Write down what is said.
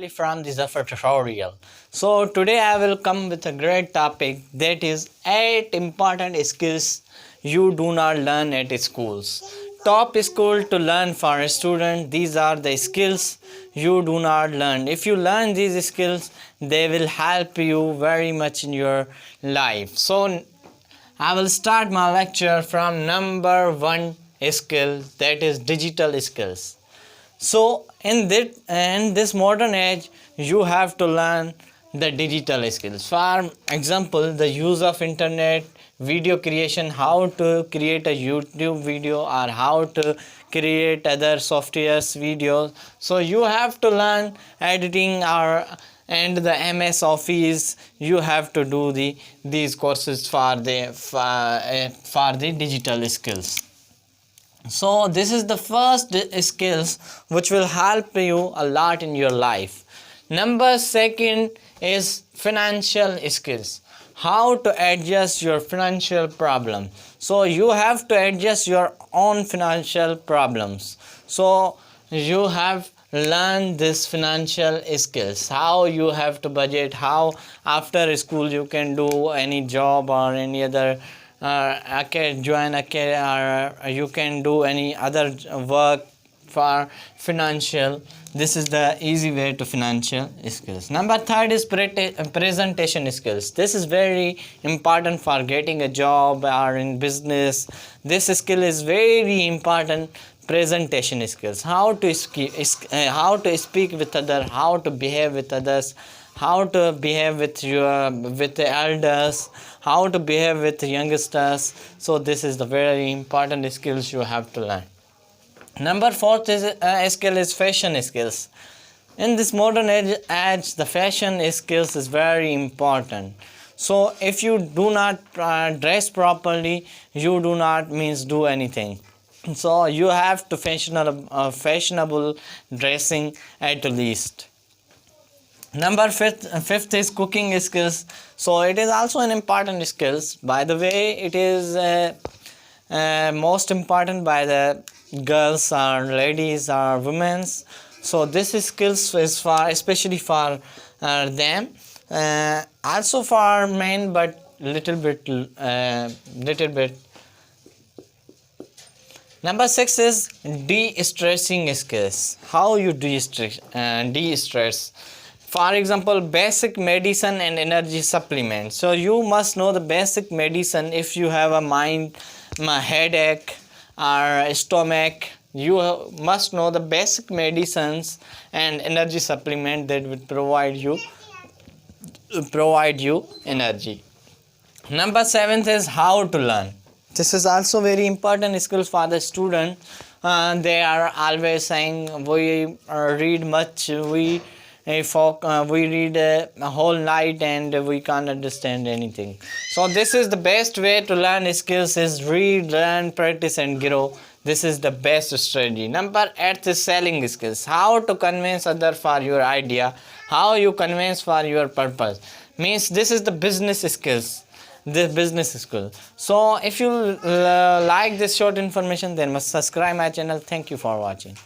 from the Zaffar tutorial. So today I will come with a great topic, that is 8 important skills you do not learn at schools. Top school to learn for a student. These are the skills you do not learn. If you learn these skills, they will help you very much in your life. So I will start my lecture from number 1 skill, that is digital skills. So in this modern age, you have to learn the digital skills. For example, the use of internet, video creation, how to create a YouTube video or how to create other softwares videos. So you have to learn editing and the MS Office. You have to do these courses for the digital skills. So this is the first skills which will help you a lot in your life. Number 2 is financial skills. How to adjust your financial problem. So you have to adjust your own financial problems. So you have learned this financial skills. How you have to budget, how after school you can do any job or any other join a career, or you can do any other work for financial. This is the easy way to financial skills. Number 3 is presentation skills. This is very important for getting a job or in business. This skill is very important. Presentation skills. How to speak with others, how to behave with others, how to behave with the elders, how to behave with youngsters. So this is the very important skills you have to learn. Number 4 skill is fashion skills. In this modern age, the fashion skills is very important. So if you do not dress properly, you do not do anything. So you have to fashionable dressing at least. Number 5 is cooking skills. So it is also an important skills. By the way, it is most important by the girls or ladies or women. So this skills is for especially for them. Also for men, but little bit. Number 6 is de-stressing skills. How you de-stress. For example, basic medicine and energy supplements. So you must know the basic medicine. If you have a headache or stomach, you must know the basic medicines and energy supplement that will provide you energy. Number 7 is how to learn. This is also very important skill for the student. They are always saying we read much, we read a whole night and we can't understand anything. So this is the best way to learn skills is read, learn, practice and grow. This is the best strategy. Number 8 is selling skills. How to convince others for your idea, how you convince for your purpose. Means this is the business skills. So if you like this short information, then must subscribe my channel. Thank you for watching.